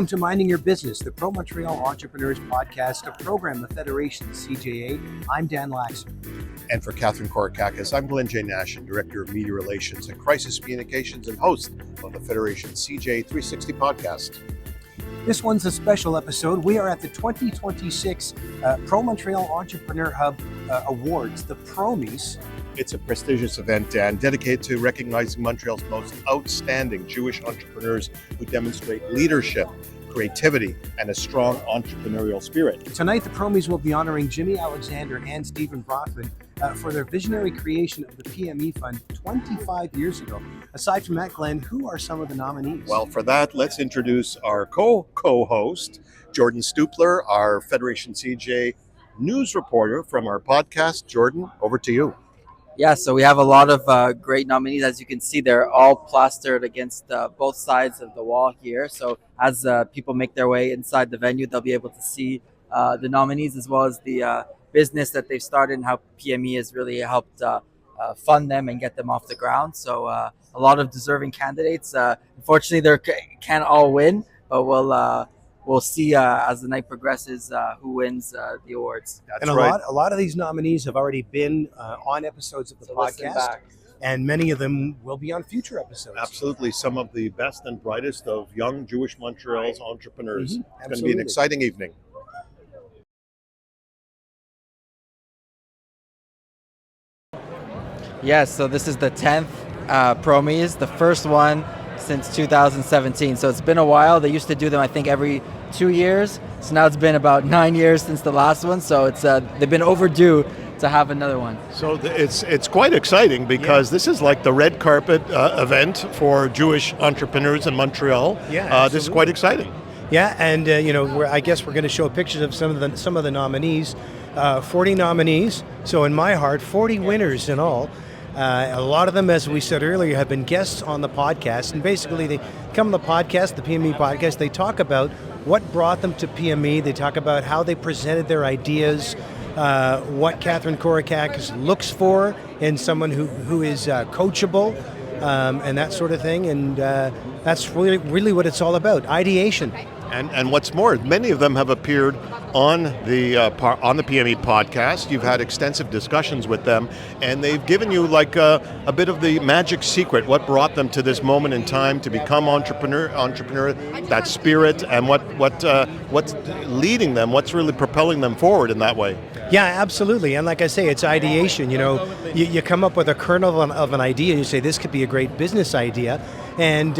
Welcome to Minding Your Business, the Pro-Montreal Entrepreneurs Podcast, a program of Federation CJA. I'm Dan Laxer. And for Catherine Korakakis, I'm Glenn J. Nashen, Director of Media Relations and Crisis Communications and host of the Federation CJA 360 podcast. This one's a special episode. We are at the 2026 Pro-Montreal Entrepreneur Hub Awards, the Promies. It's a prestigious event, Dan, dedicated to recognizing Montreal's most outstanding Jewish entrepreneurs who demonstrate leadership, creativity, and a strong entrepreneurial spirit. Tonight, the Promies will be honoring Jimmy Alexander and Stephen Brockman for their visionary creation of the PME Fund 25 years ago. Aside from that, Glenn, who are some of the nominees? Well, for that, let's introduce our co-host, Jordan Stupler, our Federation CJ news reporter from our podcast. Jordan, over to you. Yeah, so we have a lot of great nominees. As you can see, they're all plastered against both sides of the wall here. So as people make their way inside the venue, they'll be able to see the nominees as well as the business that they've started and how PME has really helped fund them and get them off the ground. So a lot of deserving candidates. Unfortunately, they can't all win, but we'll see as the night progresses who wins the awards. That's and right. A lot of these nominees have already been on episodes of the podcast, and many of them will be on future episodes. Absolutely. Some of the best and brightest of young Jewish Montreal's entrepreneurs. Mm-hmm. It's going to be an exciting evening. Yes, so this is the 10th Promies, the first one since 2017. So it's been a while. They used to do them, I think, every 2 years. So now it's been about 9 years since the last one. So it's they've been overdue to have another one. So it's quite exciting because this is like the red carpet event for Jewish entrepreneurs in Montreal. Yeah, this is quite exciting. Yeah, and I guess we're going to show pictures of some of the nominees. 40 nominees. So in my heart, 40 winners in all. A lot of them, as we said earlier, have been guests on the podcast, and basically they come on the podcast, the PME podcast, they talk about what brought them to PME, they talk about how they presented their ideas, what Catherine Korakakis looks for in someone who is coachable, and that sort of thing, and that's really what it's all about, ideation. And what's more, many of them have appeared on the PME podcast. You've had extensive discussions with them, and they've given you like a bit of the magic secret, what brought them to this moment in time to become entrepreneur, that spirit, and what's leading them, what's really propelling them forward in that way. Yeah, absolutely. And like I say, it's ideation. You come up with a kernel of an idea, and you say, this could be a great business idea, and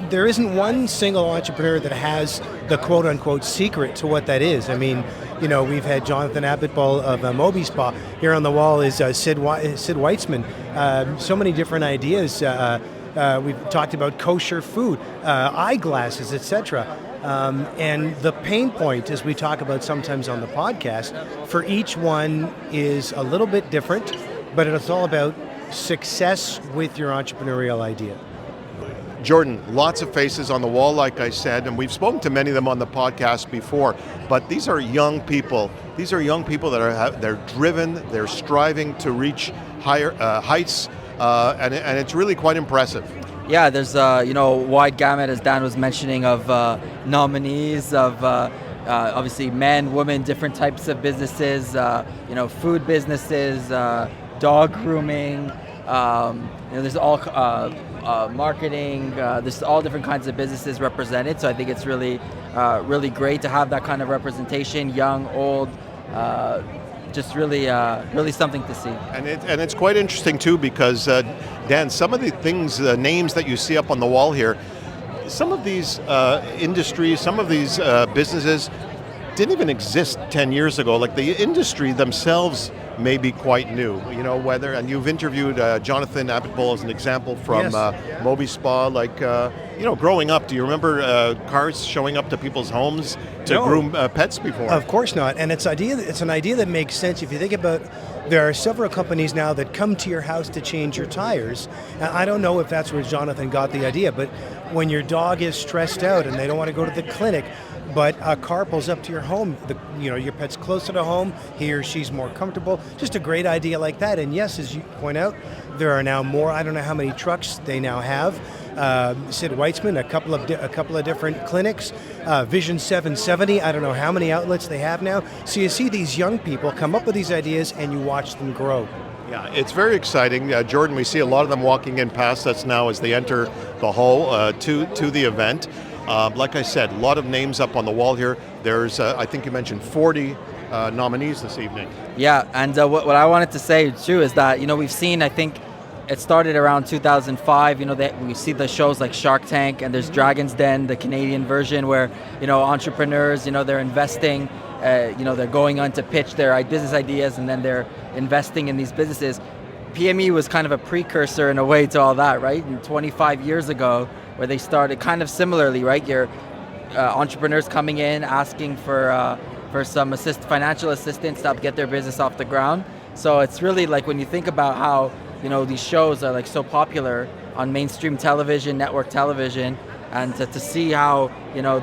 there isn't one single entrepreneur that has the quote-unquote secret to what that is. I mean, we've had Jonathan Abitbol of Moby Spa. Here on the wall is Sid Weitzman. So many different ideas. We've talked about kosher food, eyeglasses, etc. And the pain point, as we talk about sometimes on the podcast, for each one is a little bit different, but it's all about success with your entrepreneurial idea. Jordan, lots of faces on the wall, like I said, and we've spoken to many of them on the podcast before, but these are young people. These are young people that they're driven, they're striving to reach higher heights, and it's really quite impressive. Yeah, there's wide gamut, as Dan was mentioning, of nominees, of obviously men, women, different types of businesses, food businesses, dog grooming, there's all marketing, there's all different kinds of businesses represented. So I think it's really great to have that kind of representation, young, old, just really something to see. And it's quite interesting too, because Dan, some of the things, names that you see up on the wall here, some of these industries, some of these businesses didn't even exist 10 years ago. Like the industry themselves may be quite new, and you've interviewed Jonathan Abitbol as an example from Moby Spa, growing up, do you remember cars showing up to people's homes to groom pets before? Of course not, and it's an idea that makes sense if you think about. There are several companies now that come to your house to change your tires. And I don't know if that's where Jonathan got the idea, but when your dog is stressed out and they don't want to go to the clinic, but a car pulls up to your home, your pet's closer to home, he or she's more comfortable, just a great idea like that. And yes, as you point out, there are now more, I don't know how many trucks they now have, Sid Weitzman, a couple of different clinics, Vision 770. I don't know how many outlets they have now. So you see these young people come up with these ideas, and you watch them grow. Yeah, it's very exciting. Jordan, we see a lot of them walking in past us now as they enter the hall to the event. Like I said, a lot of names up on the wall here. There's, I think you mentioned 40 nominees this evening. Yeah, and what I wanted to say too is that, we've seen, I think it started around 2005, we see the shows like Shark Tank, and there's Dragon's Den, the Canadian version, where, entrepreneurs, they're investing, they're going on to pitch their business ideas, and then they're investing in these businesses. PME was kind of a precursor in a way to all that, right? And 25 years ago, where they started kind of similarly, right? Your entrepreneurs coming in, asking for some financial assistance to help get their business off the ground. So it's really like, when you think about how, these shows are like so popular on mainstream television, network television, and to see how,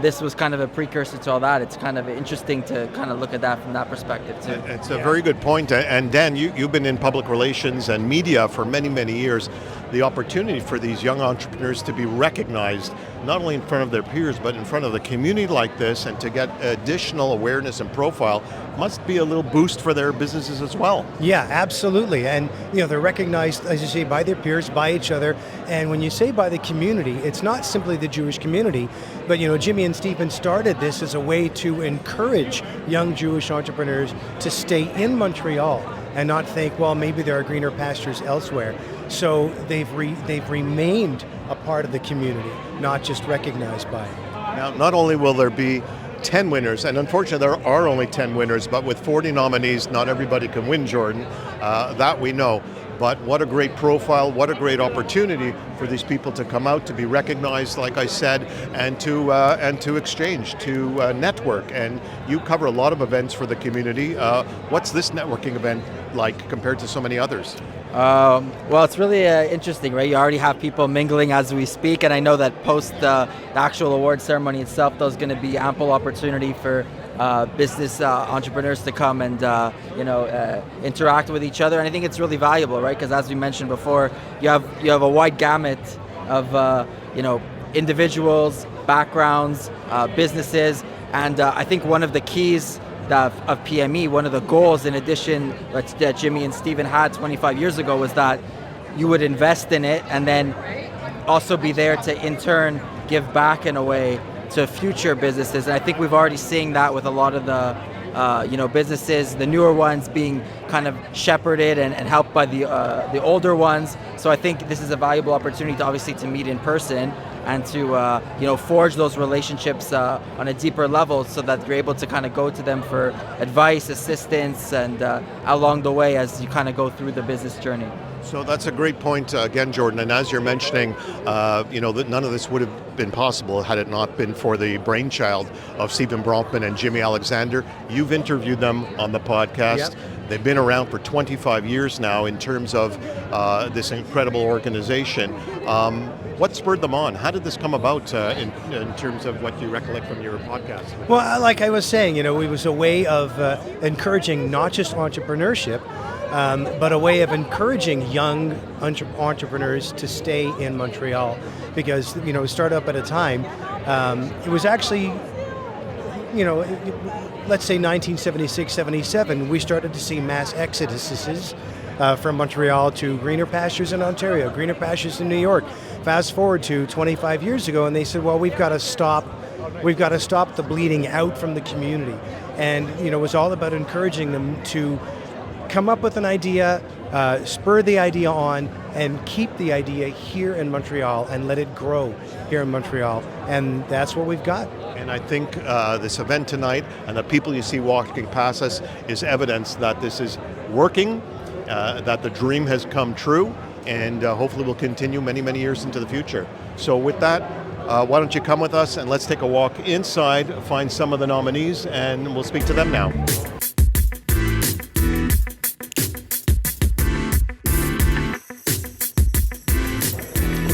this was kind of a precursor to all that, it's kind of interesting to kind of look at that from that perspective too. It's a very good point. And Dan, you've been in public relations and media for many, many years. The opportunity for these young entrepreneurs to be recognized, not only in front of their peers, but in front of the community like this, and to get additional awareness and profile, must be a little boost for their businesses as well. Yeah, absolutely. And they're recognized, as you say, by their peers, by each other. And when you say by the community, it's not simply the Jewish community, but Jimmy and Stephen started this as a way to encourage young Jewish entrepreneurs to stay in Montreal and not think, well, maybe there are greener pastures elsewhere. So they've remained a part of the community, not just recognized by it. Now, not only will there be 10 winners, and unfortunately there are only 10 winners, but with 40 nominees, not everybody can win, Jordan. That we know. But what a great profile, what a great opportunity for these people to come out, to be recognized, like I said, and to exchange, to network. And you cover a lot of events for the community. What's this networking event like compared to so many others? Well, it's really interesting, right? You already have people mingling as we speak, and I know that post the actual award ceremony itself, there's going to be ample opportunity for business entrepreneurs to come and interact with each other, and I think it's really valuable, right? Because as we mentioned before, you have a wide gamut of individuals, backgrounds, businesses, and I think one of the keys of PME, one of the goals, in addition that Jimmy and Stephen had 25 years ago, was that you would invest in it and then also be there to in turn give back in a way to future businesses. And I think we've already seen that with a lot of the businesses, the newer ones being kind of shepherded and helped by the older ones. So I think this is a valuable opportunity to obviously to meet in person and to forge those relationships on a deeper level, so that you're able to kind of go to them for advice, assistance, and along the way as you kind of go through the business journey. So that's a great point again, Jordan. And as you're mentioning, that none of this would have been possible had it not been for the brainchild of Stephen Bronkman and Jimmy Alexander. You've interviewed them on the podcast. Yep. They've been around for 25 years now in terms of this incredible organization. What spurred them on? How did this come about in terms of what you recollect from your podcast? Well, like I was saying, it was a way of encouraging not just entrepreneurship, but a way of encouraging young entrepreneurs to stay in Montreal, because startup at a time, it was actually, let's say 1976, 77, we started to see mass exoduses from Montreal to greener pastures in Ontario, greener pastures in New York. Fast forward to 25 years ago, and they said, well, we've got to stop the bleeding out from the community. And it was all about encouraging them to come up with an idea, spur the idea on, and keep the idea here in Montreal and let it grow here in Montreal. And that's what we've got. And I think this event tonight and the people you see walking past us is evidence that this is working, that the dream has come true, and hopefully will continue many, many years into the future. So with that, why don't you come with us and let's take a walk inside, find some of the nominees, and we'll speak to them now.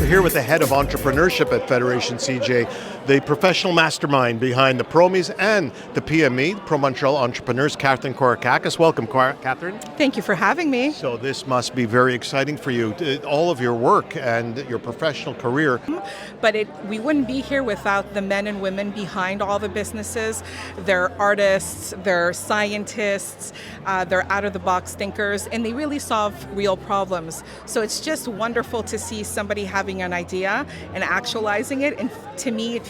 here with the head of entrepreneurship at Federation CJ, the professional mastermind behind the Promies and the PME, Pro-Montreal Entrepreneurs, Catherine Korakakis. Welcome, Catherine. Thank you for having me. So this must be very exciting for you, all of your work and your professional career. But we wouldn't be here without the men and women behind all the businesses. They're artists, they're scientists, they're out-of-the-box thinkers, and they really solve real problems. So it's just wonderful to see somebody having an idea and actualizing it, and to me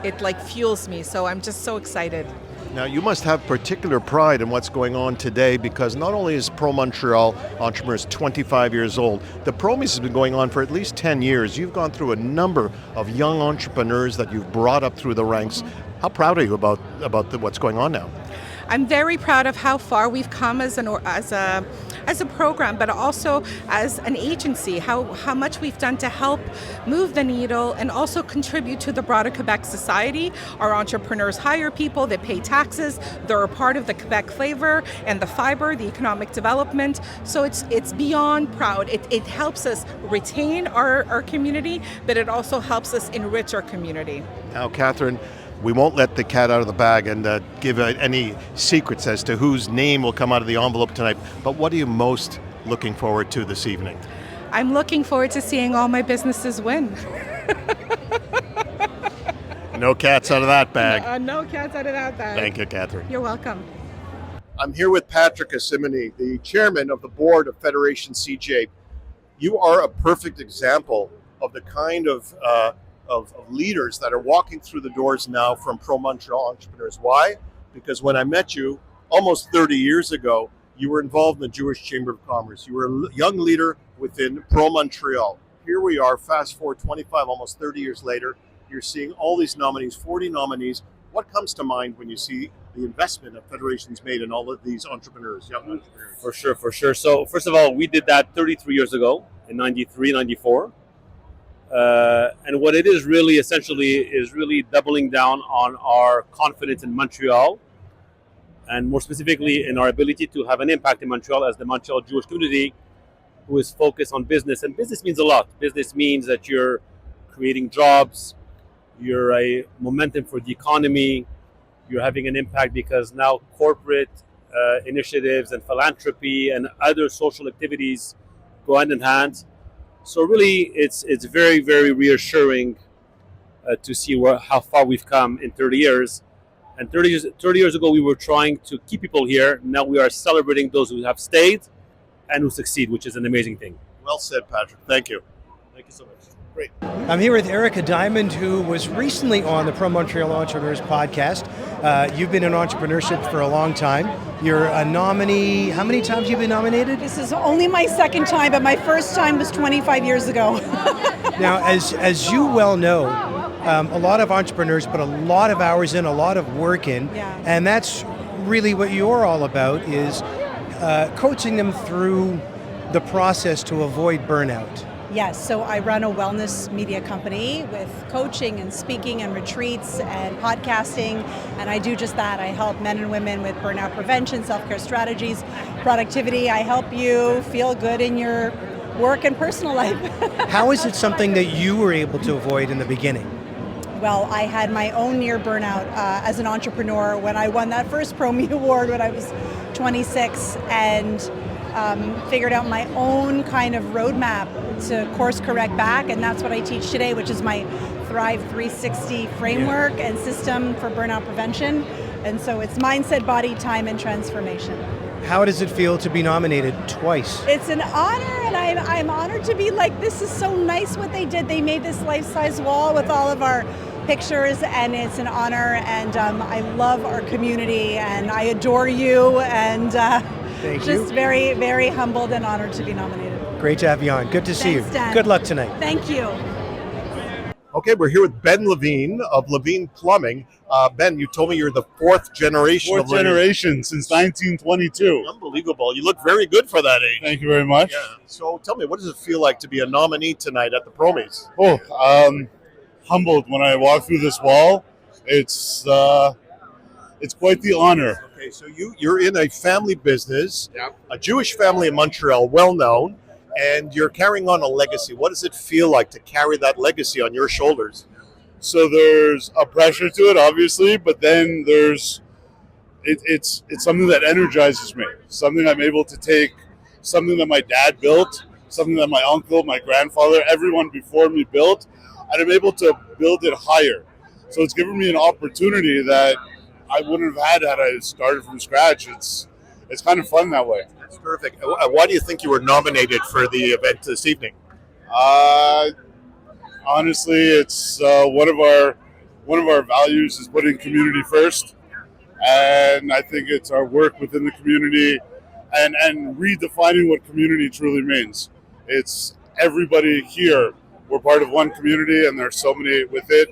it like fuels me, so I'm just so excited. Now you must have particular pride in what's going on today, because not only is Pro-Montreal Entrepreneurs 25 years old, the Promies has been going on for at least 10 years. You've gone through a number of young entrepreneurs that you've brought up through the ranks. How proud are you about what's going on now? I'm very proud of how far we've come as a program, but also as an agency, how much we've done to help move the needle and also contribute to the broader Quebec society. Our entrepreneurs hire people, they pay taxes, they're a part of the Quebec flavor and the fiber, the economic development. So it's beyond proud. It helps us retain our community, but it also helps us enrich our community. Now, Catherine, we won't let the cat out of the bag and give any secrets as to whose name will come out of the envelope tonight, but what are you most looking forward to this evening? I'm looking forward to seeing all my businesses win. No cats out of that bag. No cats out of that bag. Thank you, Catherine. You're welcome. I'm here with Patrick Asimony, the chairman of the board of Federation CJ. You are a perfect example of the kind of leaders that are walking through the doors now from Pro-Montreal Entrepreneurs. Why? Because when I met you almost 30 years ago, you were involved in the Jewish Chamber of Commerce. You were a young leader within Pro-Montreal. Here we are, fast forward 25, almost 30 years later, you're seeing all these nominees, 40 nominees. What comes to mind when you see the investment that Federation's made in all of these entrepreneurs, young entrepreneurs? For sure. So first of all, we did that 33 years ago in 93, 94. And what it is really essentially is really doubling down on our confidence in Montreal, and more specifically in our ability to have an impact in Montreal as the Montreal Jewish community who is focused on business. And business means a lot. Business means that you're creating jobs, you're a momentum for the economy, you're having an impact because now corporate initiatives and philanthropy and other social activities go hand in hand. So really, it's very, very reassuring to see how far we've come in 30 years. And 30 years ago, we were trying to keep people here. Now we are celebrating those who have stayed and who succeed, which is an amazing thing. Well said, Patrick. Thank you. Thank you so much. Great. I'm here with Erica Diamond, who was recently on the Pro-Montreal Entrepreneurs podcast. You've been in entrepreneurship for a long time. You're a nominee. How many times have you been nominated? This is only my second time, but my first time was 25 years ago. Now, as you well know, a lot of entrepreneurs put a lot of hours in, a lot of work in, and that's really what you're all about, is coaching them through the process to avoid burnout. Yes, so I run a wellness media company with coaching and speaking and retreats and podcasting, and I do just that. I help men and women with burnout prevention, self-care strategies, productivity. I help you feel good in your work and personal life. How is it something that you were able to avoid in the beginning? Well, I had my own near burnout as an entrepreneur when I won that first Promies award when I was 26, and figured out my own kind of roadmap to course correct back, and that's what I teach today, which is my Thrive 360 framework and system for burnout prevention. And so it's mindset, body, time, and transformation. How does it feel to be nominated twice? It's an honor, and I'm honored to be like, this is so nice what they did. They made this life-size wall with all of our pictures, and it's an honor, and I love our community, and I adore you, and just very, very humbled and honored to be nominated. Great to have you on. Good to see Thanks, you. Dan. Good luck tonight. Thank you. Okay, we're here with Ben Levine of Levine Plumbing. Ben, you told me you're the fourth generation. Fourth generation since 1922. Unbelievable. You look very good for that age. Thank you very much. Yeah. So tell me, what does it feel like to be a nominee tonight at the Promies? Humbled when I walk through this wall. It's quite the honor. Okay, so you're in a family business, a Jewish family in Montreal, well known, and you're carrying on a legacy. What does it feel like to carry that legacy on your shoulders? So there's a pressure to it, obviously, but then it's something that energizes me. Something I'm able to take, something that my dad built, something that my uncle, my grandfather, everyone before me built, and I'm able to build it higher. So it's given me an opportunity that I wouldn't have had I started from scratch. It's kind of fun that way. That's terrific. Why do you think you were nominated for the event this evening? Honestly, it's one of our values is putting community first, and I think it's our work within the community and redefining what community truly means. It's everybody here. We're part of one community, and there's so many with it,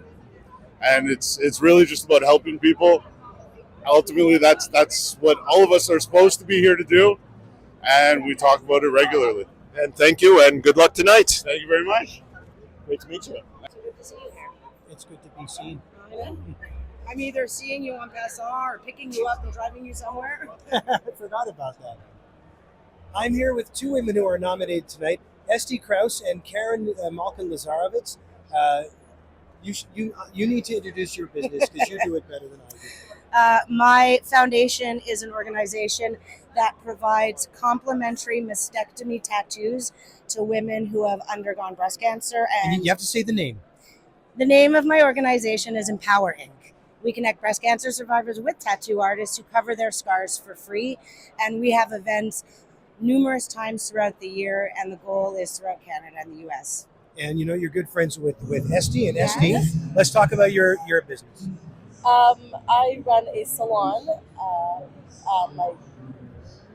and it's really just about helping people. Ultimately, that's what all of us are supposed to be here to do, and we talk about it regularly. And thank you, and good luck tonight. Thank you very much. Great to meet you. It's good to be seen. I'm either seeing you on Passant or picking you up and driving you somewhere. I forgot about that. I'm here with two women who are nominated tonight, Esty Kraus and Karen Malkin-Lazarovitz. You need to introduce your business because you do it better than I do. My foundation is an organization that provides complimentary mastectomy tattoos to women who have undergone breast cancer. And You have to say the name. the name of my organization is Empower Inc. We connect breast cancer survivors with tattoo artists who cover their scars for free. And we have events numerous times throughout the year, and the goal is throughout Canada and the US. And you know you're good friends with Esty and Esty. Yes. Let's talk about your business. I run a salon,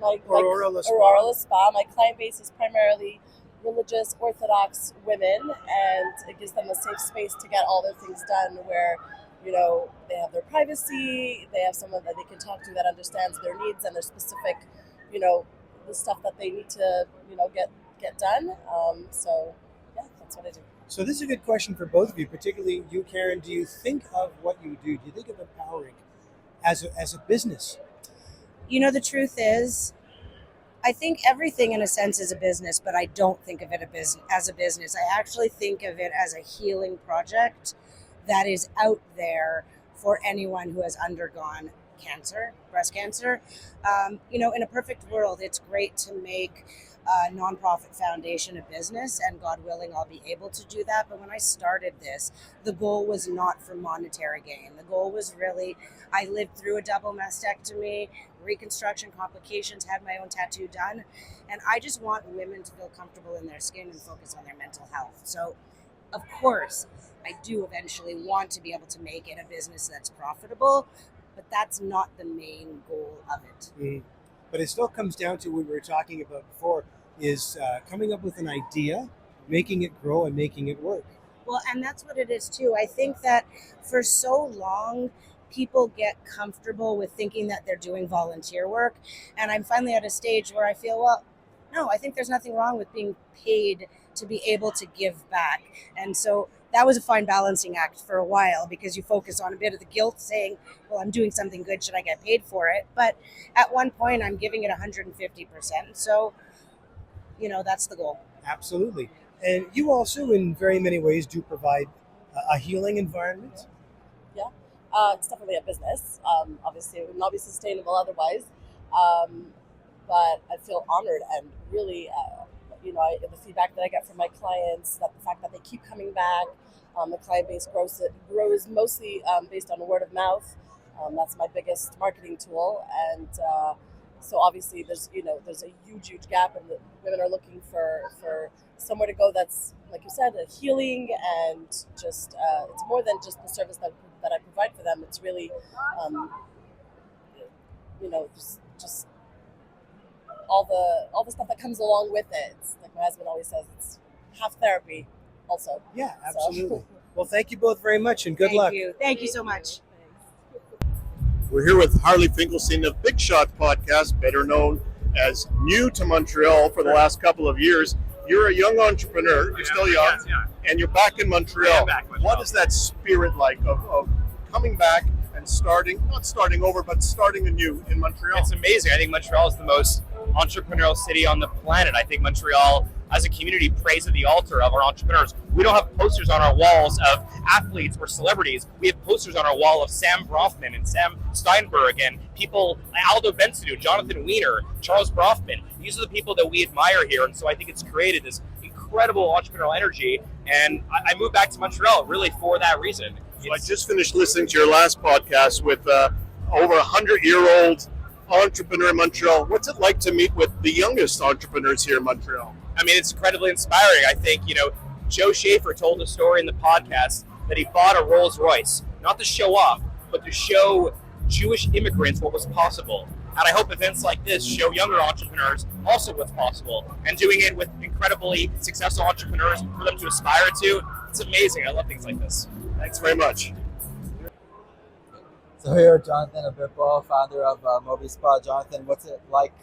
Aurora La Spa. Aurora La Spa. My client base is primarily religious Orthodox women, and it gives them a safe space to get all their things done where, you know, they have their privacy, they have someone that they can talk to that understands their needs and their specific, you know, the stuff that they need to, you know, get done. So yeah, that's what I do. So this is a good question for both of you, particularly you, Karen. Do you think of what you do? Do you think of Empowering as a business? You know, the truth is, I think everything in a sense is a business, but I don't think of it as a business. I actually think of it as a healing project that is out there for anyone who has undergone cancer, breast cancer. You know, in a perfect world, it's great to make a nonprofit foundation a business, and God willing, I'll be able to do that. But when I started this, the goal was not for monetary gain. The goal was really, I lived through a double mastectomy, reconstruction complications, had my own tattoo done, and I just want women to feel comfortable in their skin and focus on their mental health. So, of course, I do eventually want to be able to make it a business that's profitable, but that's not the main goal of it. Mm. But it still comes down to what we were talking about before, is coming up with an idea, making it grow, and making it work. Well, and that's what it is too. I think that for so long, people get comfortable with thinking that they're doing volunteer work. And I'm finally at a stage where I feel, well, no, I think there's nothing wrong with being paid to be able to give back. And so that was a fine balancing act for a while, because you focus on a bit of the guilt saying, well, I'm doing something good, should I get paid for it? But at one point, I'm giving it 150%. So, you know, that's the goal. Absolutely. And you also, in very many ways, do provide a healing environment. Yeah, it's definitely a business. Obviously, it would not be sustainable otherwise. But I feel honored and really, you know, the feedback that I get from my clients, that the fact that they keep coming back, the client base grows mostly based on word of mouth. That's my biggest marketing tool, and so obviously there's a huge gap, and the women are looking for somewhere to go that's, like you said, a healing, and just it's more than just the service that I provide for them. It's really you know, just all the stuff that comes along with it. It's like my husband always says, it's half therapy also. Yeah, absolutely. Well, thank you both very much, and good luck. Thank you so much. We're here with Harley Finkelstein of Big Shot Podcast, better known as new to Montreal for the last couple of years. You're a young entrepreneur, you're still young, and you're back in Montreal. What is that spirit like of coming back and not starting over, but starting anew in Montreal? It's amazing. I think Montreal is the most entrepreneurial city on the planet. I think Montreal as a community praise at the altar of our entrepreneurs. We don't have posters on our walls of athletes or celebrities. We have posters on our wall of Sam Brofman and Sam Steinberg and people, Aldo Bensonu, Jonathan Weiner, Charles Brofman. These are the people that we admire here. And so I think it's created this incredible entrepreneurial energy. And I moved back to Montreal really for that reason. So I just finished listening to your last podcast with over 100-year-old entrepreneur in Montreal. What's it like to meet with the youngest entrepreneurs here in Montreal? I mean, it's incredibly inspiring. I think, Joe Schaefer told a story in the podcast that he bought a Rolls Royce, not to show off, but to show Jewish immigrants what was possible. And I hope events like this show younger entrepreneurs also what's possible, and doing it with incredibly successful entrepreneurs for them to aspire to. It's amazing. I love things like this. Thanks very much. So here, Jonathan Abipo, founder of MobiSpa. Jonathan, what's it like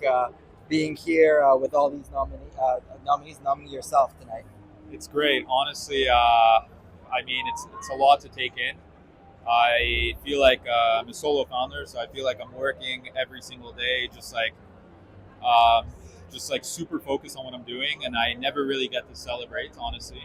being here with all these nominees, nominee yourself tonight? It's great. Honestly, it's a lot to take in. I feel like I'm a solo founder, so I feel like I'm working every single day, just like super focused on what I'm doing, and I never really get to celebrate, honestly.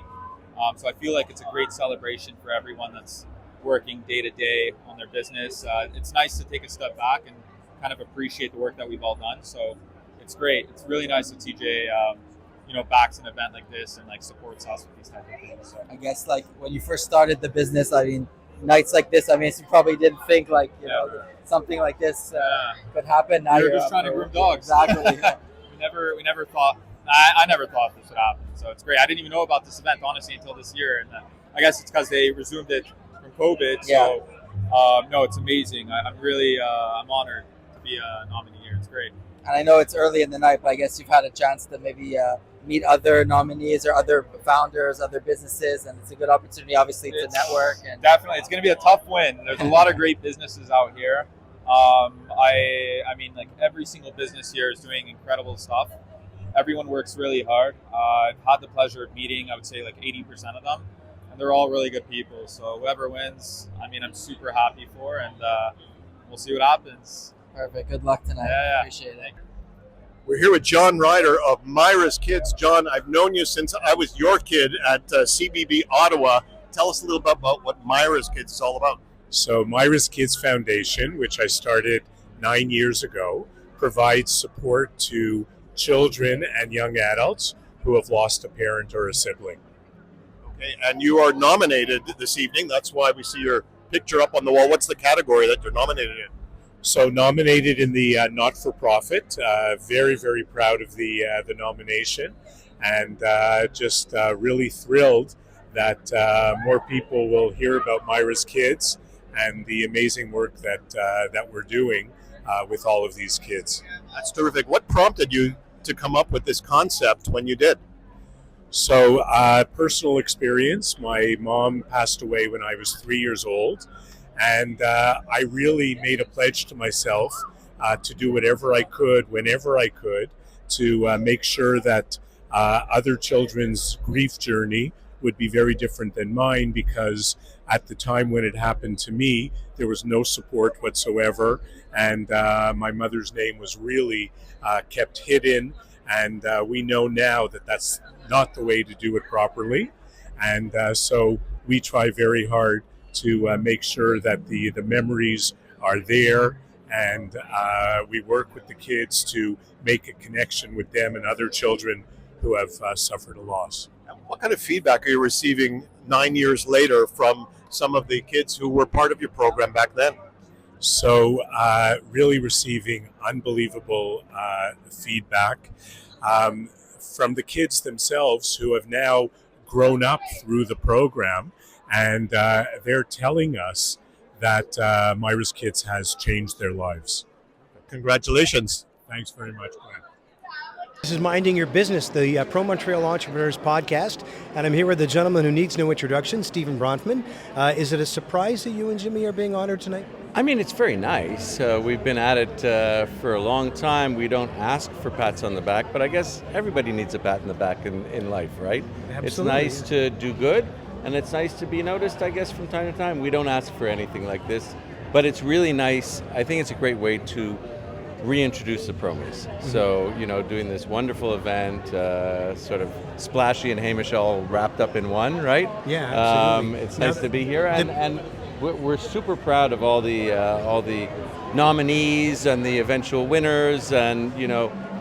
So I feel like it's a great celebration for everyone that's working day to day on their business. It's nice to take a step back and kind of appreciate the work that we've all done. So it's great. It's really nice that TJ, backs an event like this and like supports us with these type of things. So I guess like when you first started the business, I mean, nights like this, I mean, you probably didn't think like, something like this could happen. Now we were just trying to groom dogs. Exactly. we never thought, I never thought this would happen. So it's great. I didn't even know about this event, honestly, until this year. And I guess it's because they resumed it from COVID. So no, it's amazing. I'm really, I'm honored to be a nominee here. It's great. And I know it's early in the night, but I guess you've had a chance to maybe meet other nominees or other founders, other businesses, and it's a good opportunity, obviously, to network. And definitely, it's going to be a tough win. There's a lot of great businesses out here. I mean, like every single business here is doing incredible stuff. Everyone works really hard. I've had the pleasure of meeting, I would say, like 80% of them, and they're all really good people. So whoever wins, I mean, I'm super happy for, and we'll see what happens. Perfect. Good luck tonight. Yeah. Appreciate it. We're here with John Ryder of Myra's Kids. John, I've known you since I was your kid at CBB Ottawa. Tell us a little bit about what Myra's Kids is all about. So Myra's Kids Foundation, which I started 9 years ago, provides support to children and young adults who have lost a parent or a sibling. Okay, and you are nominated this evening. That's why we see your picture up on the wall. What's the category that you're nominated in? So nominated in the not-for-profit. Very, very proud of the nomination, and just really thrilled that more people will hear about Myra's Kids and the amazing work that we're doing with all of these kids. That's terrific. What prompted you to come up with this concept when you did? So personal experience. My mom passed away when I was 3 years old. And I really made a pledge to myself to do whatever I could, whenever I could, to make sure that other children's grief journey would be very different than mine, because at the time when it happened to me, there was no support whatsoever. And my mother's name was really kept hidden. And we know now that that's not the way to do it properly. And so we try very hard to make sure that the memories are there, and we work with the kids to make a connection with them and other children who have suffered a loss. What kind of feedback are you receiving 9 years later from some of the kids who were part of your program back then? So really receiving unbelievable feedback from the kids themselves, who have now grown up through the program. And they're telling us that Myra's Kids has changed their lives. Congratulations. Thanks very much, Glenn. This is Minding Your Business, the ProMontreal Entrepreneurs podcast, and I'm here with a gentleman who needs no introduction, Stephen Bronfman. Is it a surprise that you and Jimmy are being honored tonight? I mean, it's very nice. We've been at it for a long time. We don't ask for pats on the back, but I guess everybody needs a pat on the back in life, right? Absolutely. It's nice to do good. And it's nice to be noticed, I guess, from time to time. We don't ask for anything like this, but it's really nice. I think it's a great way to reintroduce the Promies. So, doing this wonderful event, sort of splashy and Hamish all wrapped up in one, right? Yeah, absolutely. It's nice to be here, and we're super proud of all the nominees and the eventual winners, and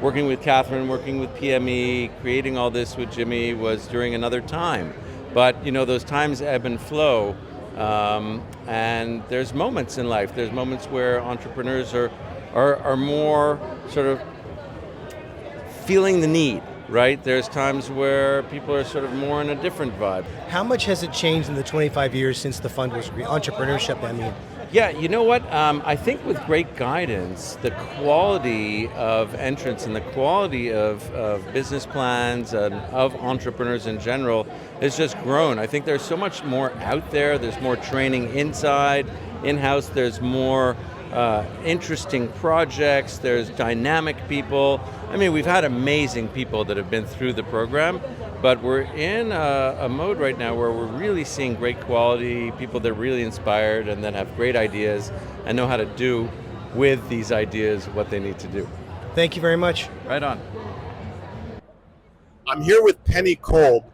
working with Catherine, working with PME, creating all this with Jimmy was during another time. But those times ebb and flow, and there's moments in life. There's moments where entrepreneurs are more sort of feeling the need, right? There's times where people are sort of more in a different vibe. How much has it changed in the 25 years since the fund was entrepreneurship? I mean, yeah, you know what? I think with great guidance, the quality of entrance and the quality of business plans and of entrepreneurs in general has just grown. I think there's so much more out there. There's more training inside, in-house. There's more interesting projects. There's dynamic people. I mean, we've had amazing people that have been through the program, but we're in a mode right now where we're really seeing great quality, people that are really inspired and that have great ideas and know how to do with these ideas what they need to do. Thank you very much. Right on. I'm here with Penny Kolb.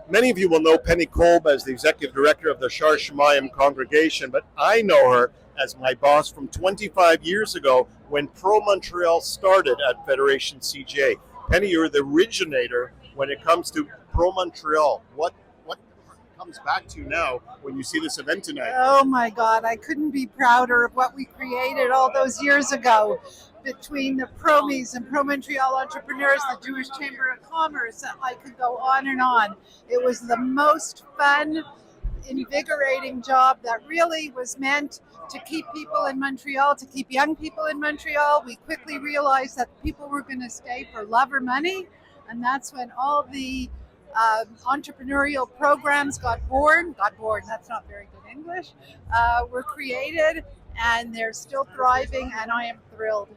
Many of you will know Penny Kolb as the executive director of the Shar Shemayim congregation, but I know her as my boss from 25 years ago when ProMontreal started at Federation CJ. Penny, you're the originator when it comes to ProMontreal. What comes back to you now when you see this event tonight? Oh my God, I couldn't be prouder of what we created all those years ago between the Promies and ProMontreal Entrepreneurs, the Jewish Chamber of Commerce. I could go on and on. It was the most fun, invigorating job that really was meant to keep people in Montreal, to keep young people in Montreal. We quickly realized that people were going to stay for love or money, and that's when all the entrepreneurial programs got born, that's not very good English, were created, and they're still thriving, and I am thrilled.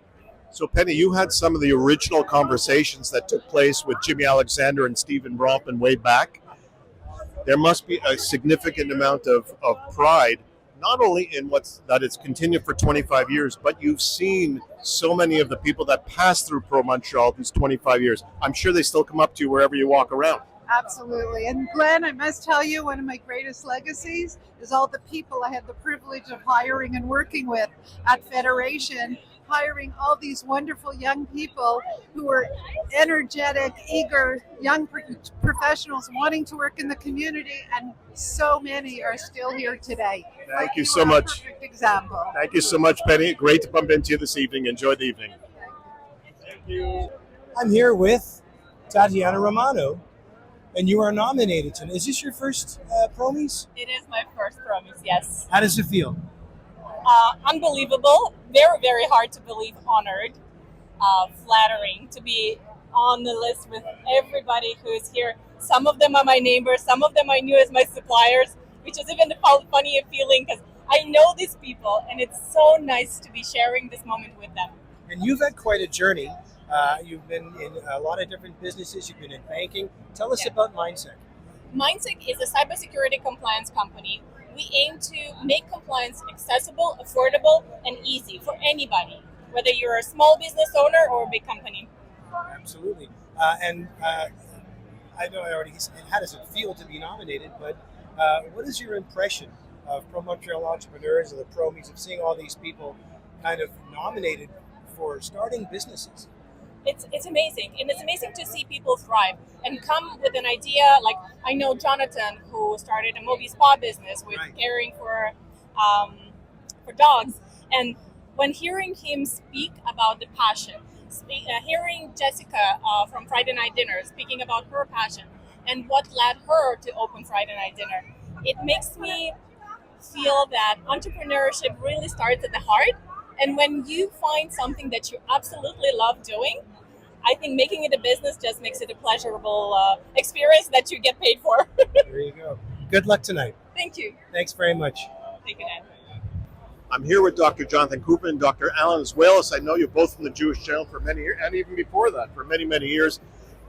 So Penny, you had some of the original conversations that took place with Jimmy Alexander and Stephen Bronfman way back. There must be a significant amount of pride, not only in that it's continued for 25 years, but you've seen so many of the people that passed through ProMontreal these 25 years. I'm sure they still come up to you wherever you walk around. Absolutely. And Glenn, I must tell you, one of my greatest legacies is all the people I had the privilege of hiring and working with at Federation, hiring all these wonderful young people who are energetic, eager, young professionals wanting to work in the community, and so many are still here today. Thank you so much. Perfect example. Thank you so much, Penny. Great to bump into you this evening. Enjoy the evening. Thank you. I'm here with Tatiana Romano, and you are nominated tonight. Is this your first Promies? It is my first Promies, yes. How does it feel? Unbelievable. Very, very hard to believe. Honored. Flattering to be on the list with everybody who is here. Some of them are my neighbors. Some of them I knew as my suppliers, which is even the funnier feeling because I know these people, and it's so nice to be sharing this moment with them. And you've had quite a journey. You've been in a lot of different businesses. You've been in banking. Tell us about Mindsec. Mindsec is a cybersecurity compliance company. We aim to make compliance accessible, affordable, and easy for anybody, whether you're a small business owner or a big company. Absolutely. I know I already said, how does it feel to be nominated, but what is your impression of ProMontreal Entrepreneurs or the Promies, of seeing all these people kind of nominated for starting businesses? It's amazing, and it's amazing to see people thrive and come with an idea. Like I know Jonathan, who started a Moby Spa business with caring for dogs, and when hearing him speak about the passion, hearing Jessica from Friday Night Dinner speaking about her passion and what led her to open Friday Night Dinner, it makes me feel that entrepreneurship really starts at the heart. And when you find something that you absolutely love doing, I think making it a business just makes it a pleasurable experience that you get paid for. There you go. Good luck tonight. Thank you. Thanks very much. Thank you, Dan. I'm here with Dr. Jonathan Cooper and Dr. Alan Zuelis. I know you both from the Jewish Channel for many years, and even before that, for many, many years.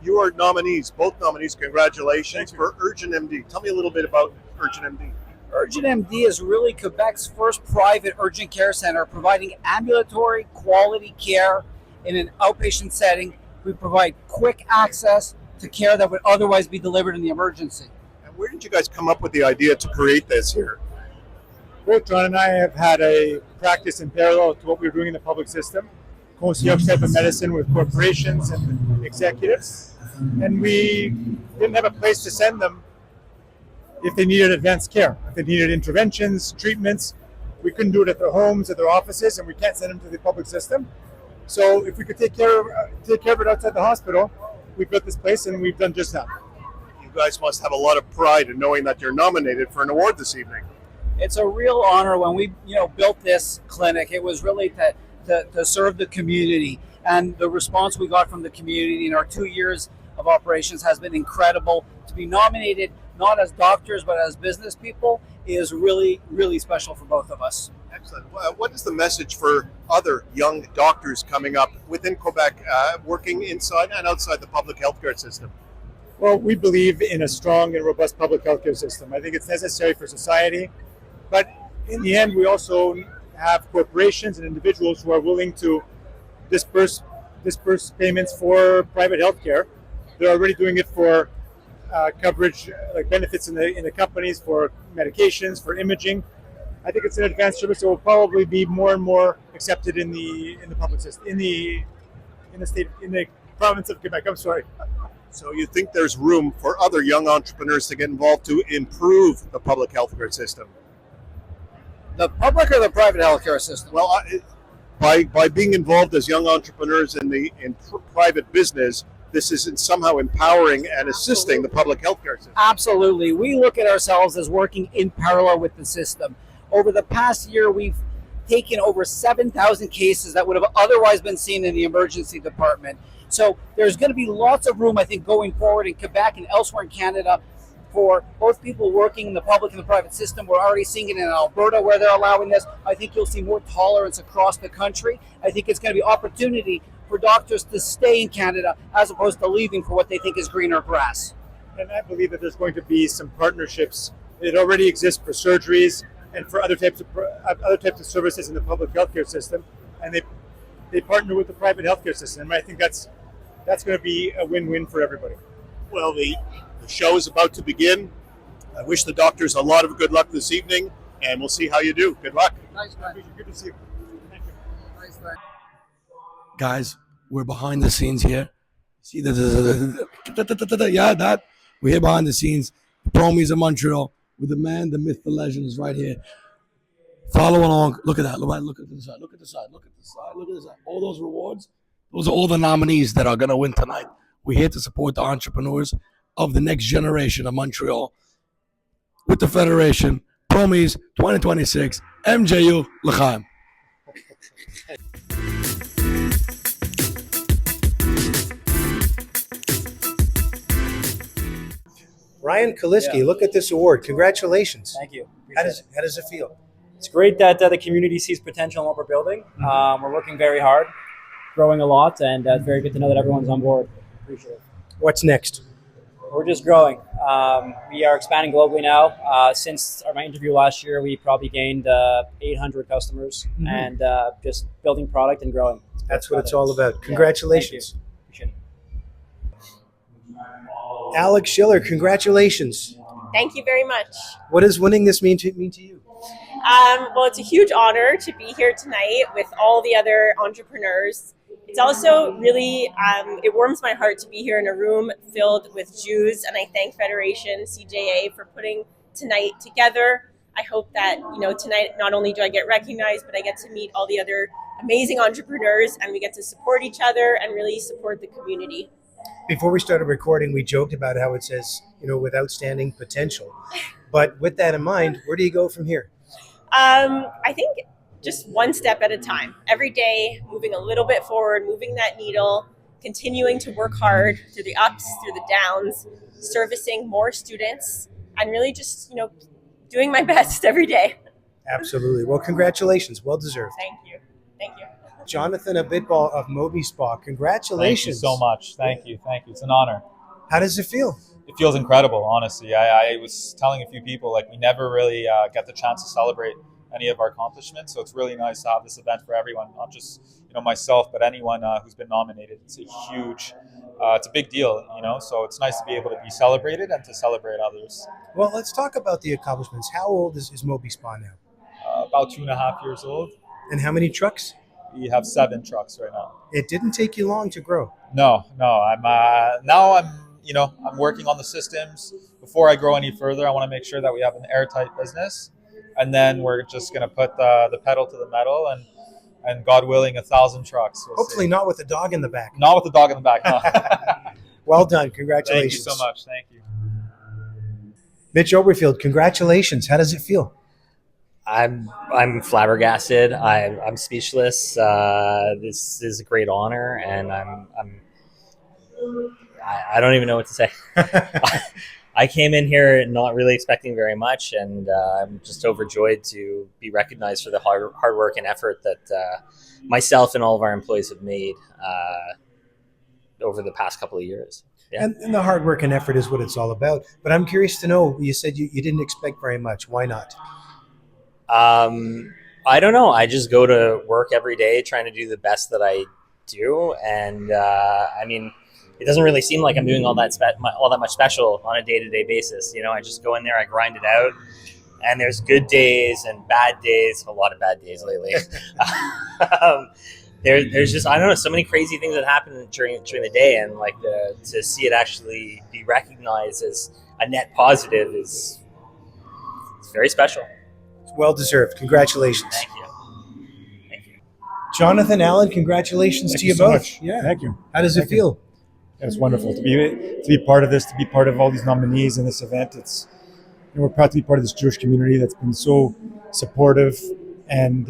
You are nominees, both nominees. Congratulations for Urgent MD. Tell me a little bit about Urgent MD. Urgent MD is really Quebec's first private urgent care center providing ambulatory quality care in an outpatient setting. We provide quick access to care that would otherwise be delivered in the emergency. And where did you guys come up with the idea to create this here? Both John and I have had a practice in parallel to what we're doing in the public system, concierge type of medicine with corporations and executives. And we didn't have a place to send them if they needed advanced care, if they needed interventions, treatments. We couldn't do it at their homes, at their offices, and we can't send them to the public system. So if we could take care of it outside the hospital, we built this place and we've done just that. You guys must have a lot of pride in knowing that you're nominated for an award this evening. It's a real honor. When we built this clinic, it was really to serve the community, and the response we got from the community in our 2 years of operations has been incredible. To be nominated not as doctors but as business people is really, really special for both of us. Excellent. What is the message for other young doctors coming up within Quebec, working inside and outside the public healthcare system? Well, we believe in a strong and robust public healthcare system. I think it's necessary for society, but in the end, we also have corporations and individuals who are willing to disperse payments for private healthcare. They're already doing it for coverage, like benefits in the companies, for medications, for imaging. I think it's an advanced service that will probably be more and more accepted in the public system, in the province of Quebec. I'm sorry. So you think there's room for other young entrepreneurs to get involved to improve the public healthcare system? The public or the private healthcare system? Well, by being involved as young entrepreneurs in private business, this is somehow empowering and assisting the public healthcare system. Absolutely. We look at ourselves as working in parallel with the system. Over the past year, we've taken over 7,000 cases that would have otherwise been seen in the emergency department. So there's going to be lots of room, I think, going forward in Quebec and elsewhere in Canada for both people working in the public and the private system. We're already seeing it in Alberta where they're allowing this. I think you'll see more tolerance across the country. I think it's going to be opportunity for doctors to stay in Canada as opposed to leaving for what they think is greener grass. And I believe that there's going to be some partnerships that already exist for surgeries and for other types of services in the public healthcare system, and they partner with the private healthcare system. And I think that's going to be a win-win for everybody. Well, the show is about to begin. I wish the doctors a lot of good luck this evening, and we'll see how you do. Good luck. Thanks, man. Good to see you. Thank you. Thanks, man. Guys, we're behind the scenes here. See that? We're here behind the scenes. Promies of Montreal with the man, the myth, the legend is right here. Follow along. Look at that. Look at the side. Look at the side. Look at the side. Look at the side. All those rewards. Those are all the nominees that are going to win tonight. We're here to support the entrepreneurs of the next generation of Montreal with the Federation. Promies 2026. MJU L'chaim. Ryan Kaliski, look at this award. Congratulations. Thank you. How does it feel? It's great that the community sees potential in what we're building. We're working very hard, growing a lot, and it's very good to know that everyone's on board. Appreciate it. What's next? We're just growing. We are expanding globally now. Since my interview last year, we probably gained 800 customers and just building product and growing. That's what it's all about. Congratulations. Yeah, appreciate it. Alex Schiller, congratulations. Thank you very much. What does winning this mean to you? Well, it's a huge honor to be here tonight with all the other entrepreneurs. It's also really, it warms my heart to be here in a room filled with Jews, and I thank Federation CJA for putting tonight together. I hope that, tonight not only do I get recognized, but I get to meet all the other amazing entrepreneurs, and we get to support each other and really support the community. Before we started recording, we joked about how it says, with outstanding potential. But with that in mind, where do you go from here? I think just one step at a time. Every day, moving a little bit forward, moving that needle, continuing to work hard through the ups, through the downs, servicing more students, and really just, doing my best every day. Absolutely. Well, congratulations. Well deserved. Thank you. Thank you. Jonathan Abitbol of Moby Spa, congratulations. Thank you so much. Thank you. It's an honor. How does it feel? it feels incredible, honestly. I was telling a few people, like, we never really get the chance to celebrate any of our accomplishments. So it's really nice to have this event for everyone, not just myself, but anyone who's been nominated. It's a huge, it's a big deal, So it's nice to be able to be celebrated and to celebrate others. Well, let's talk about the accomplishments. How old is Moby Spa now? About 2.5 years old. And how many trucks? We have 7 trucks right now. It didn't take you long to grow. No. I'm working on the systems. Before I grow any further, I want to make sure that we have an airtight business, and then we're just going to put the pedal to the metal, and God willing, 1,000 trucks. Hopefully not with a dog in the back. Not with the dog in the back. No. Well done. Congratulations. Thank you so much. Thank you. Mitch Oberfield, congratulations. How does it feel? I'm flabbergasted. I'm speechless. This is a great honor, and I don't even know what to say. I came in here not really expecting very much, and I'm just overjoyed to be recognized for the hard work and effort that myself and all of our employees have made over the past couple of years. Yeah. And the hard work and effort is what it's all about. But I'm curious to know, you said you didn't expect very much. Why not? I don't know. I just go to work every day trying to do the best that I do, and it doesn't really seem like I'm doing all that much special on a day-to-day basis. I just go in there, I grind it out, and there's good days and bad days. A lot of bad days lately. There's just, I don't know, so many crazy things that happen during the day, and to see it actually be recognized as a net positive it's very special. It's well deserved. Congratulations. Thank you. Jonathan, Allen, congratulations to you so both. much. Yeah. Thank you. How does it feel? It's wonderful to be part of this, to be part of all these nominees in this event. We're proud to be part of this Jewish community that's been so supportive and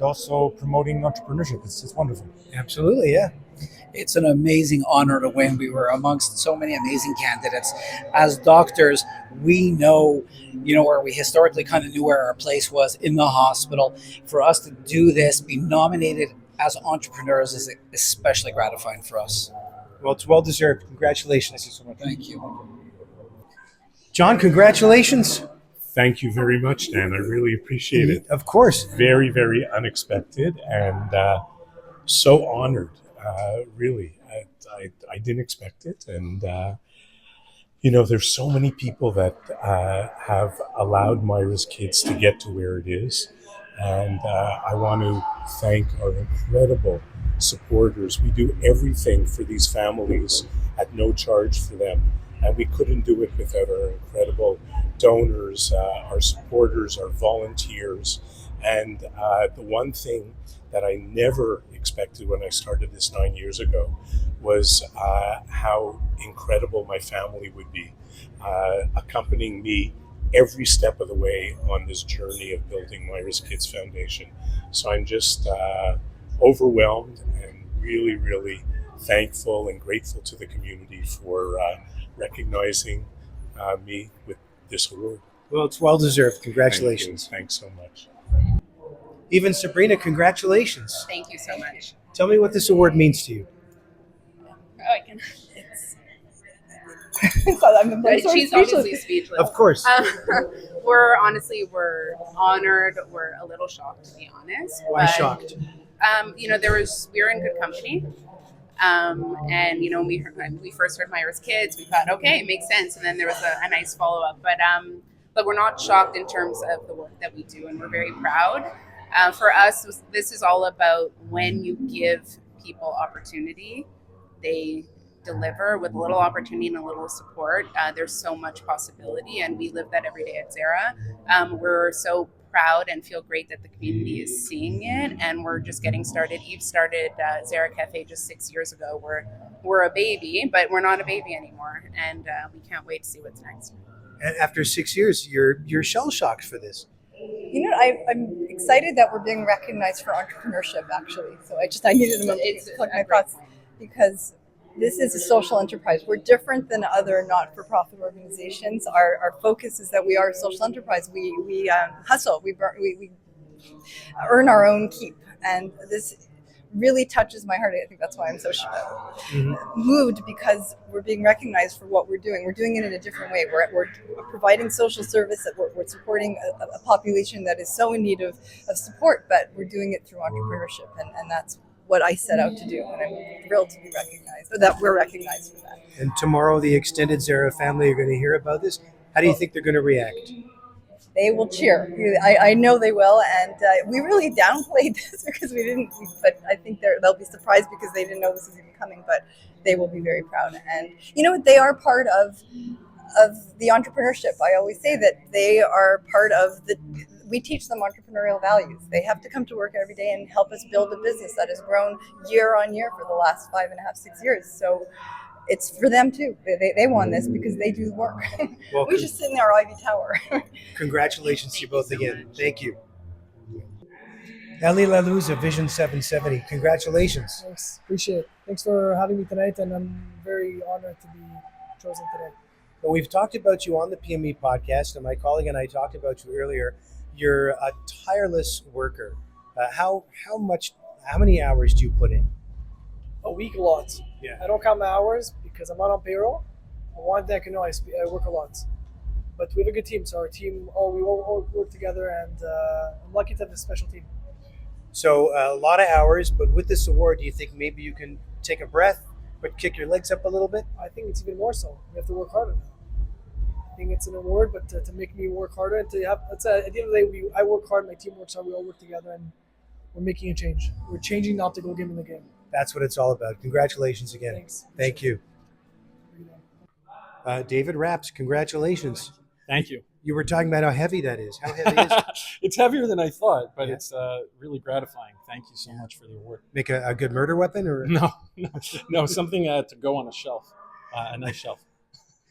also promoting entrepreneurship. It's wonderful. Absolutely, yeah. It's an amazing honor to win. We were amongst so many amazing candidates. As doctors, we know, where we historically kind of knew where our place was in the hospital. For us to do this, be nominated as entrepreneurs is especially gratifying for us. Well, it's well deserved. Congratulations. Thank you so much. Thank you. John, congratulations. Thank you very much, Dan. I really appreciate it. Of course. Very, very unexpected, and so honored. Really, I didn't expect it, and there's so many people that have allowed Myra's Kids to get to where it is, and I want to thank our incredible supporters. We do everything for these families at no charge for them, and we couldn't do it without our incredible donors, our supporters, our volunteers, and the one thing that I never expected when I started this 9 years ago was how incredible my family would be, accompanying me every step of the way on this journey of building Myra's Kids Foundation. So I'm just overwhelmed and really, really thankful and grateful to the community for recognizing me with this award. Well, it's well deserved. Congratulations. Thanks so much. Even Sabrina, congratulations. Thank you so much. Tell me what this award means to you. Oh, I can. She's obviously speechless. Of course. We're honored. We're a little shocked, to be honest. Why but, shocked? We were in good company. And when we first heard Myra's Kids, we thought, okay, it makes sense. And then there was a nice follow up. But we're not shocked in terms of the work that we do, and we're very proud. For us, this is all about when you give people opportunity, they deliver with a little opportunity and a little support. There's so much possibility, and we live that every day at Zara. We're so proud and feel great that the community is seeing it, and we're just getting started. Eve started Zara Cafe just 6 years ago. We're a baby, but we're not a baby anymore, and we can't wait to see what's next. And after 6 years, you're shell shocked for this. I'm excited that we're being recognized for entrepreneurship, actually. So I needed a moment to collect my thoughts, because this is a social enterprise. We're different than other not-for-profit organizations. Our focus is that we are a social enterprise. We hustle. We earn our own keep, and really touches my heart. I think that's why I'm so moved, because we're being recognized for what we're doing. We're doing it in a different way. We're providing social service, that we're supporting a population that is so in need of support, but we're doing it through entrepreneurship, and that's what I set out to do, and I'm thrilled to be recognized, or that we're recognized for that. And tomorrow, the extended Zara family are going to hear about this. How do you think they're going to react? They will cheer. I know they will, and we really downplayed this because we didn't. But I think they'll be surprised because they didn't know this was even coming. But they will be very proud, and they are part of the entrepreneurship. I always say that they are part of the. We teach them entrepreneurial values. They have to come to work every day and help us build a business that has grown year on year for the last 5.5, 6 years. So it's for them too. They won this because they do the work. Well, we just sit in our Ivy Tower. Congratulations to you both again. Thank you. Ellie Laluza, Vision 770. Congratulations. Thanks. Appreciate it. Thanks for having me tonight, and I'm very honored to be chosen today. Well, we've talked about you on the PME podcast, and my colleague and I talked about you earlier. You're a tireless worker. How many hours do you put in? A week, a lot. Yeah. I don't count my hours because I'm not on payroll. But one thing I know, I work a lot. But we have a good team, so our team, we all work together, and I'm lucky to have this special team. So a lot of hours, but with this award, do you think maybe you can take a breath, but kick your legs up a little bit? I think it's even more so. We have to work harder now. I think it's an award, but to make me work harder and to have, at the end of the day, I work hard, my team works hard, we all work together, and we're making a change. We're changing the optical game in the game. That's what it's all about. Congratulations again. Thanks. Thank you. David Rapps, congratulations. Thank you. You were talking about how heavy that is. How heavy is it? It's heavier than I thought, but Yeah. It's really gratifying. Thank you so much for the award. Make a good murder weapon? Or No, something to go on a shelf, a nice shelf.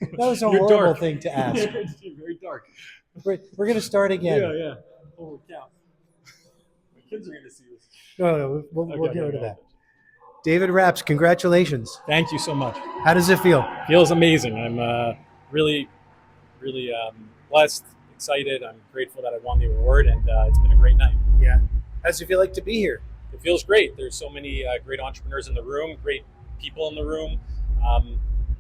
That was a You're horrible dark. thing to ask. You're very dark. We're going to start again. Yeah. Holy cow. My kids are going to see this. No, we'll Okay, get rid of okay. that. David Rapps, congratulations. Thank you so much. How does it feel? Feels amazing. I'm really blessed, excited. I'm grateful that I won the award, and it's been a great night. Yeah. How does it feel like to be here? It feels great. There's so many great entrepreneurs in the room, great people in the room.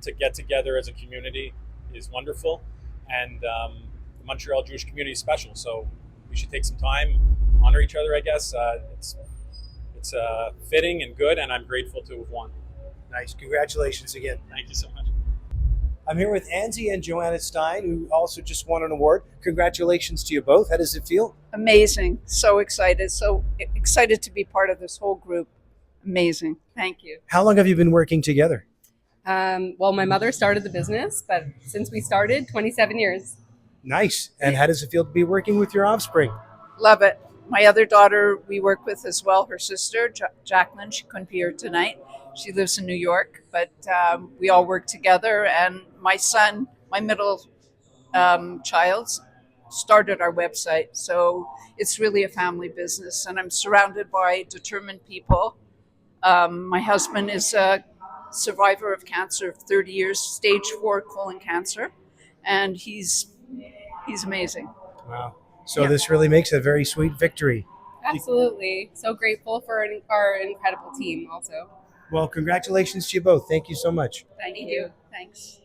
To get together as a community is wonderful, and the Montreal Jewish community is special. So we should take some time, honor each other. I guess it's fitting and good, and I'm grateful to have won. Nice. Congratulations again. Thank you so much. I'm here with Anzie and Joanna Stein, who also just won an award. Congratulations to you both. How does it feel? Amazing. So excited. So excited to be part of this whole group. Amazing. Thank you. How long have you been working together? Well, my mother started the business, but since we started, 27 years. Nice. And how does it feel to be working with your offspring? Love it. My other daughter we work with as well, her sister, Jacqueline. She couldn't be here tonight. She lives in New York, but we all work together. And my son, my middle child, started our website. So it's really a family business, and I'm surrounded by determined people. My husband is a survivor of cancer of 30 years, stage 4 colon cancer, and he's amazing. Wow. So this really makes a very sweet victory. Absolutely. So grateful for our incredible team also. Well, congratulations to you both. Thank you so much. Thank you. Thanks.